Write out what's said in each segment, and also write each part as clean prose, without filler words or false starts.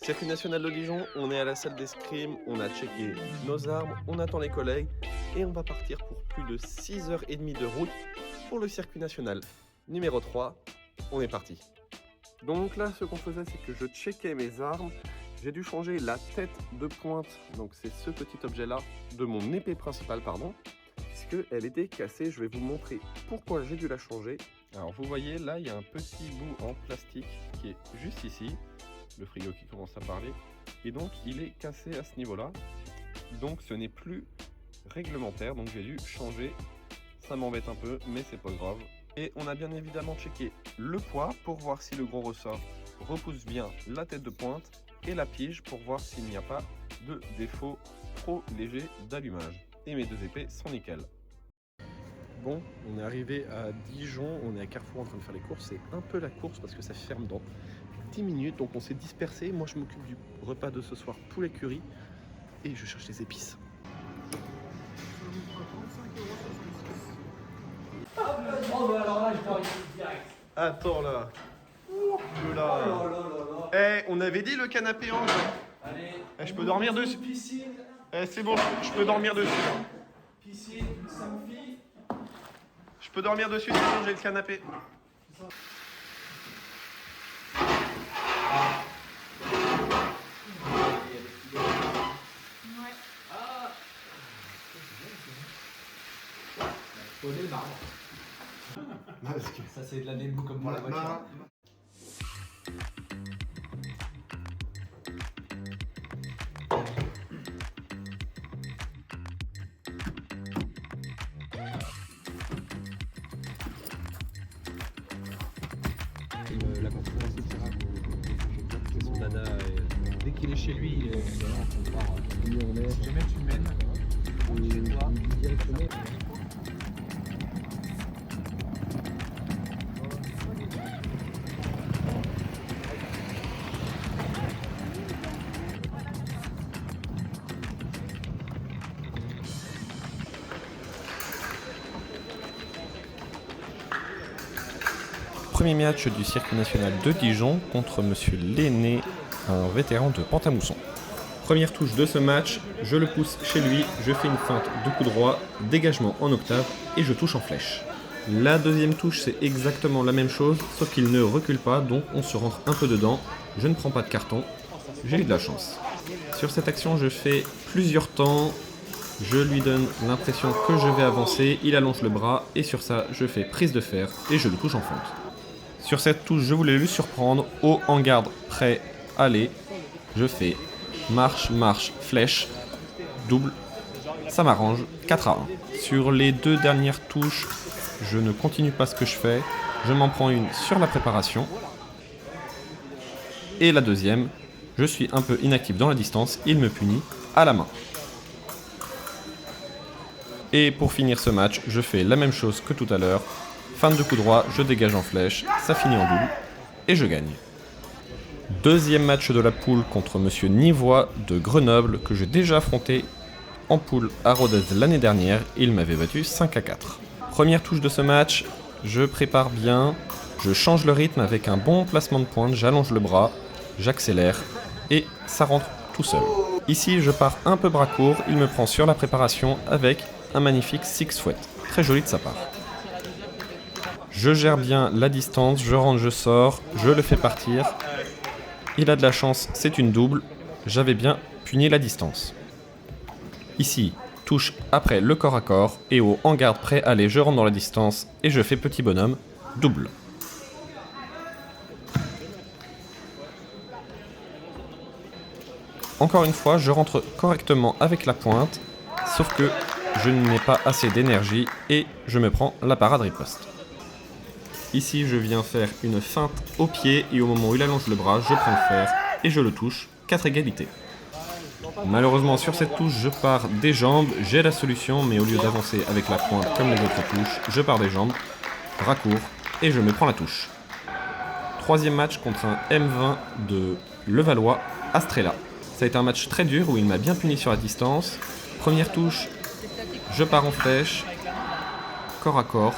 Circuit national de Dijon, on est à la salle d'escrime, on a checké nos armes, on attend les collègues et on va partir pour plus de 6h30 de route pour le circuit national numéro 3. On est parti. Donc là, ce qu'on faisait, c'est que je checkais mes armes. J'ai dû changer la tête de pointe, donc c'est ce petit objet-là, de mon épée principale, pardon, puisqu'elle était cassée. Je vais vous montrer pourquoi j'ai dû la changer. Alors vous voyez, là, il y a un petit bout en plastique qui est juste ici. Le frigo qui commence à parler, et donc il est cassé à ce niveau-là. Donc ce n'est plus réglementaire, donc j'ai dû changer. Ça m'embête un peu, mais c'est pas grave. Et on a bien évidemment checké le poids pour voir si le gros ressort repousse bien la tête de pointe et la pige pour voir s'il n'y a pas de défaut trop léger d'allumage. Et mes deux épées sont nickel. Bon, on est arrivé à Dijon, on est à Carrefour en train de faire les courses. C'est un peu la course parce que ça ferme dans 10 minutes, donc on s'est dispersé. Moi je m'occupe du repas de ce soir, poulet curry, et je cherche les épices. Oh bah alors là je t'arrive direct. Attends là. Eh, on avait dit le canapé ange. Allez. Je peux dormir dessus. Piscine. C'est bon, je peux dormir dessus. Piscine, ça me fille. Je peux dormir dessus, c'est bon, j'ai le canapé. Poser le marbre. Ça c'est de la déboue comme pour la voiture. La conférence de Sarah, c'est son nana. Dès qu'il est chez lui, il est voilà, on part. Si jamais tu mènes, chez toi, directement. Premier match du circuit national de Dijon contre Monsieur Lenné, un vétéran de Pont-à-Mousson. Première touche de ce match, je le pousse chez lui, je fais une feinte de coup droit, dégagement en octave et je touche en flèche. La deuxième touche, c'est exactement la même chose, sauf qu'il ne recule pas, donc on se rentre un peu dedans. Je ne prends pas de carton, j'ai eu de la chance. Sur cette action, je fais plusieurs temps, je lui donne l'impression que je vais avancer, il allonge le bras et sur ça, je fais prise de fer et je le touche en fente. Sur cette touche, je voulais lui surprendre, haut en garde, prêt, aller. Je fais marche, marche, flèche, double, ça m'arrange, 4 à 1. Sur les deux dernières touches, je ne continue pas ce que je fais, je m'en prends une sur la préparation. Et la deuxième, je suis un peu inactif dans la distance, il me punit à la main. Et pour finir ce match, je fais la même chose que tout à l'heure. Feinte de coup droit, je dégage en flèche, ça finit en double, et je gagne. Deuxième match de la poule contre Monsieur Nivois de Grenoble, que j'ai déjà affronté en poule à Rodez l'année dernière, il m'avait battu 5 à 4. Première touche de ce match, je prépare bien, je change le rythme avec un bon placement de pointe, j'allonge le bras, j'accélère, et ça rentre tout seul. Ici, je pars un peu bras court, il me prend sur la préparation avec un magnifique six foot, très joli de sa part. Je gère bien la distance, je rentre, je sors, je le fais partir. Il a de la chance, c'est une double. J'avais bien puni la distance. Ici, touche après le corps à corps et au en garde prêt, allez, je rentre dans la distance et je fais petit bonhomme, double. Encore une fois, je rentre correctement avec la pointe, sauf que je n'ai pas assez d'énergie et je me prends la parade riposte. Ici, je viens faire une feinte au pied et au moment où il allonge le bras, je prends le fer et je le touche, 4 égalités. Malheureusement, sur cette touche, je pars des jambes, j'ai la solution, mais au lieu d'avancer avec la pointe comme les autres touches, je pars des jambes, bras court, et je me prends la touche. Troisième match contre un M20 de Levallois, Astrella. Ça a été un match très dur où il m'a bien puni sur la distance. Première touche, je pars en flèche, corps à corps.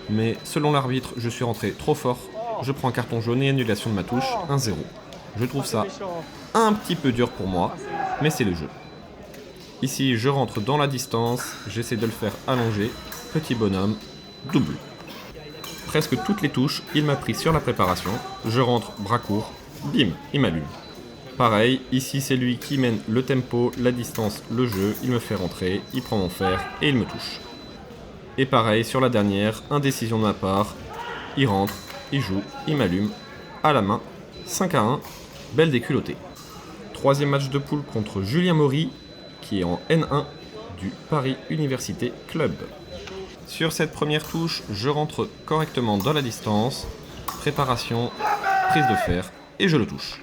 Mais selon l'arbitre, je suis rentré trop fort. Je prends un carton jaune et annulation de ma touche, 1-0. Je trouve ça un petit peu dur pour moi, mais c'est le jeu. Ici, je rentre dans la distance, j'essaie de le faire allonger, petit bonhomme, double. Presque toutes les touches, il m'a pris sur la préparation, je rentre, bras court, bim, il m'allume. Pareil, ici c'est lui qui mène le tempo, la distance, le jeu, il me fait rentrer, il prend mon fer et il me touche. Et pareil, sur la dernière, indécision de ma part, il rentre, il joue, il m'allume, à la main, 5-1, belle déculottée. Troisième match de poule contre Julien Maury, qui est en N1 du Paris Université Club. Sur cette première touche, je rentre correctement dans la distance, préparation, prise de fer, et je le touche.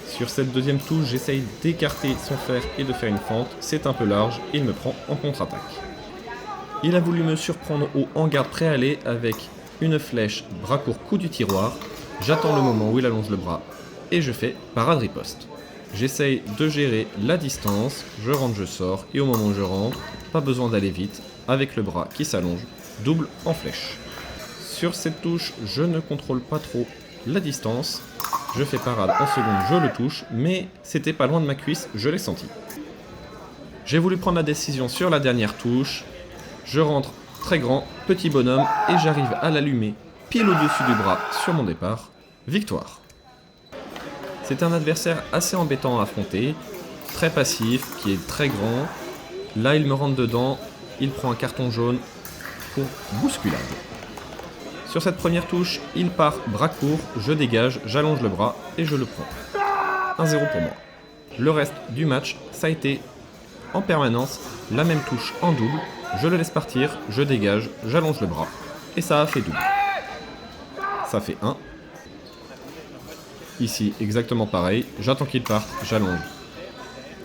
Sur cette deuxième touche, j'essaye d'écarter son fer et de faire une fente, c'est un peu large, il me prend en contre-attaque. Il a voulu me surprendre au en garde pré-allé avec une flèche bras court coup du tiroir, j'attends le moment où il allonge le bras, et je fais parade riposte. J'essaye de gérer la distance, je rentre, je sors, et au moment où je rentre, pas besoin d'aller vite, avec le bras qui s'allonge, double en flèche. Sur cette touche, je ne contrôle pas trop la distance, je fais parade en seconde, je le touche, mais c'était pas loin de ma cuisse, je l'ai senti. J'ai voulu prendre la décision sur la dernière touche, je rentre très grand, petit bonhomme, et j'arrive à l'allumer pile au-dessus du bras sur mon départ, victoire. C'est un adversaire assez embêtant à affronter, très passif, qui est très grand. Là, il me rentre dedans, il prend un carton jaune pour bousculade. Sur cette première touche, il part bras court, je dégage, j'allonge le bras et je le prends. 1-0 pour moi. Le reste du match, ça a été en permanence la même touche en double. Je le laisse partir, je dégage, j'allonge le bras et ça a fait double. Ça fait 1. Ici, exactement pareil, j'attends qu'il parte, j'allonge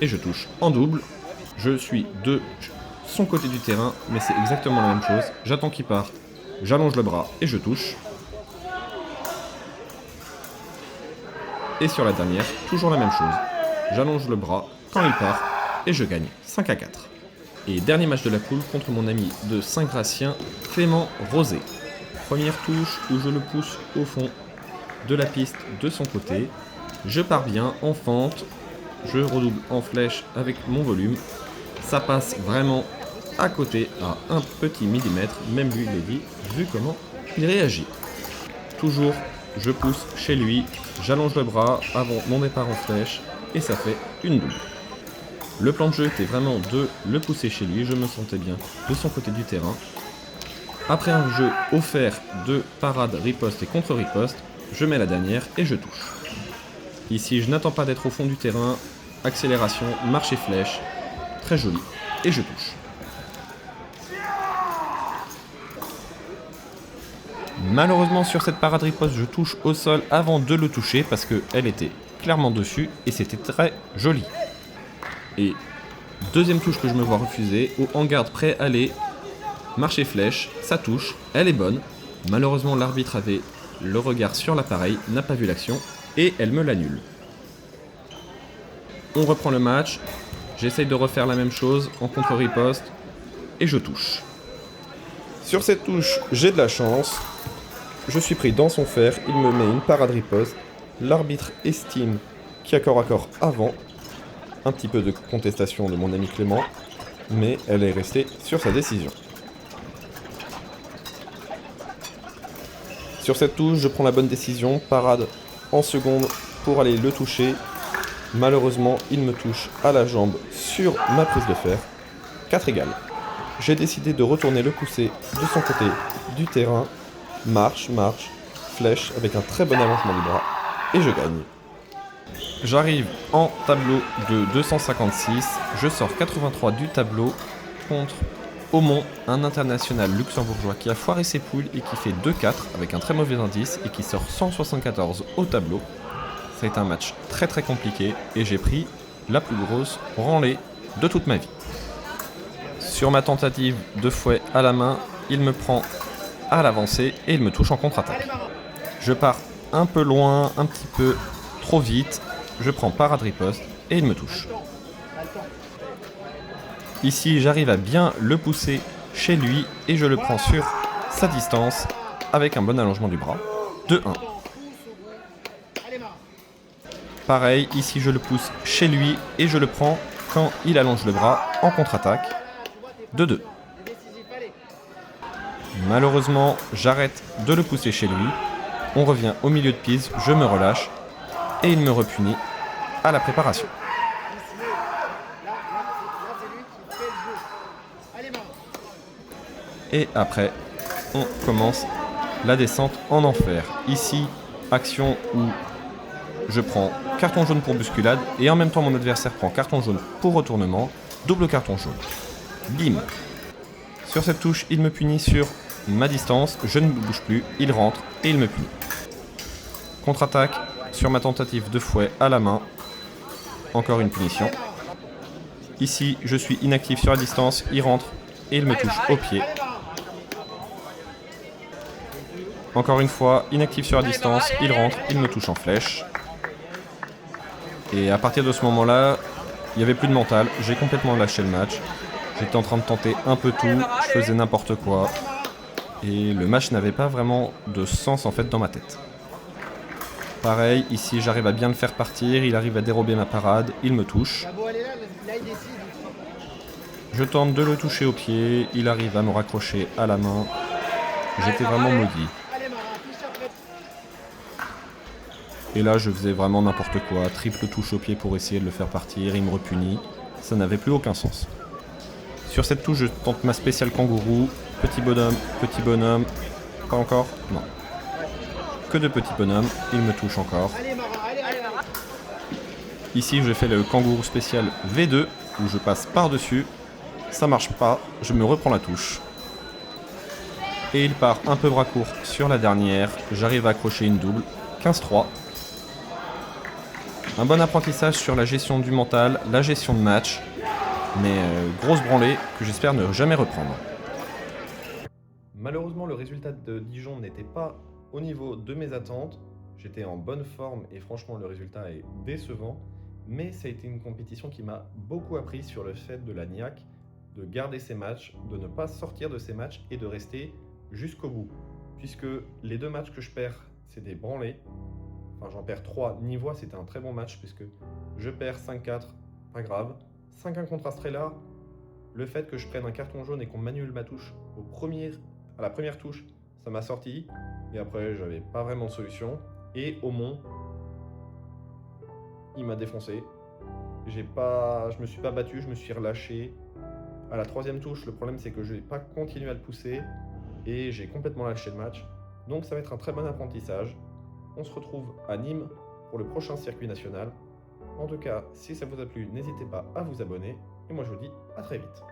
et je touche en double. Je suis de son côté du terrain, mais c'est exactement la même chose. J'attends qu'il parte, j'allonge le bras et je touche. Et sur la dernière, toujours la même chose. J'allonge le bras quand il part et je gagne 5-4. Et dernier match de la poule contre mon ami de Saint-Gratien, Clément Rosé. Première touche où je le pousse au fond de la piste de son côté. Je pars bien en fente, je redouble en flèche avec mon volume. Ça passe vraiment à côté à un petit millimètre, même lui le dit, vu comment il réagit. Toujours, je pousse chez lui, j'allonge le bras avant mon départ en flèche et ça fait une double. Le plan de jeu était vraiment de le pousser chez lui, je me sentais bien de son côté du terrain. Après un jeu offert de parade, riposte et contre-riposte, je mets la dernière et je touche. Ici, je n'attends pas d'être au fond du terrain, accélération, marche et flèche, très joli, et je touche. Malheureusement sur cette parade riposte, je touche au sol avant de le toucher parce qu'elle était clairement dessus et c'était très joli. Et deuxième touche que je me vois refuser, au en garde prêt aller, marche et flèche, ça touche, elle est bonne. Malheureusement l'arbitre avait le regard sur l'appareil, n'a pas vu l'action et elle me l'annule. On reprend le match, j'essaye de refaire la même chose en contre-riposte et je touche. Sur cette touche, j'ai de la chance. Je suis pris dans son fer, il me met une parade riposte. L'arbitre estime qu'il y a corps à corps avant. Un petit peu de contestation de mon ami Clément, mais elle est restée sur sa décision. Sur cette touche, je prends la bonne décision, parade en seconde pour aller le toucher. Malheureusement, il me touche à la jambe sur ma prise de fer. 4 égales. J'ai décidé de retourner le pousser de son côté du terrain. Marche, flèche avec un très bon allongement du bras. Et je gagne. J'arrive en tableau de 256. Je sors 83 du tableau contre Aumont, un international luxembourgeois qui a foiré ses poules et qui fait 2-4 avec un très mauvais indice et qui sort 174 au tableau. Ça a été un match très très compliqué et j'ai pris la plus grosse branlée de toute ma vie. Sur ma tentative de fouet à la main, il me prend à l'avancée et il me touche en contre-attaque. Je pars un peu loin, un petit peu trop vite, je prends parade riposte et il me touche. Ici, j'arrive à bien le pousser chez lui et je le prends sur sa distance avec un bon allongement du bras. 2-1. Pareil, ici je le pousse chez lui et je le prends quand il allonge le bras en contre-attaque. 2-2. Malheureusement, j'arrête de le pousser chez lui. On revient au milieu de piste, je me relâche et il me repunit à la préparation. Et après, on commence la descente en enfer. Ici, action où je prends carton jaune pour bousculade et en même temps mon adversaire prend carton jaune pour retournement, double carton jaune. Bim. Sur cette touche, il me punit sur ma distance, je ne bouge plus, il rentre et il me punit. Contre-attaque sur ma tentative de fouet à la main, encore une punition. Ici, je suis inactif sur la distance, il rentre et il me touche au pied. Encore une fois, inactif sur la distance, il rentre, il me touche en flèche. Et à partir de ce moment-là, il n'y avait plus de mental, j'ai complètement lâché le match. J'étais en train de tenter un peu tout, je faisais n'importe quoi. Et le match n'avait pas vraiment de sens en fait dans ma tête. Pareil, ici j'arrive à bien le faire partir, il arrive à dérober ma parade, il me touche. Je tente de le toucher au pied, il arrive à me raccrocher à la main. J'étais vraiment maudit. Et là je faisais vraiment n'importe quoi, triple touche au pied pour essayer de le faire partir, il me repunit. Ça n'avait plus aucun sens. Sur cette touche je tente ma spéciale kangourou. Petit bonhomme, pas encore, non. Que de petits bonhommes, il me touche encore. Ici je fais le kangourou spécial V2 où je passe par-dessus. Ça marche pas, je me reprends la touche. Et il part un peu bras court sur la dernière. J'arrive à accrocher une double. 15-3. Un bon apprentissage sur la gestion du mental, la gestion de match. Mais grosse branlée que j'espère ne jamais reprendre. Malheureusement, le résultat de Dijon n'était pas au niveau de mes attentes. J'étais en bonne forme et franchement, le résultat est décevant. Mais ça a été une compétition qui m'a beaucoup appris sur le fait de la niaque, de garder ses matchs, de ne pas sortir de ses matchs et de rester jusqu'au bout. Puisque les 2 matchs que je perds, c'est des branlés. Enfin, j'en perds 3. Nivois, c'était un très bon match puisque je perds 5-4, pas grave. 5-1 contre Astrella, le fait que je prenne un carton jaune et qu'on m'annule ma touche à la première touche, ça m'a sorti. Et après, j'avais pas vraiment de solution. Et au Mont, il m'a défoncé. Je me suis pas battu, je me suis relâché. À la 3e touche, le problème c'est que je n'ai pas continué à le pousser et j'ai complètement lâché le match. Donc ça va être un très bon apprentissage. On se retrouve à Nîmes pour le prochain circuit national. En tout cas, si ça vous a plu, n'hésitez pas à vous abonner. Et moi je vous dis à très vite.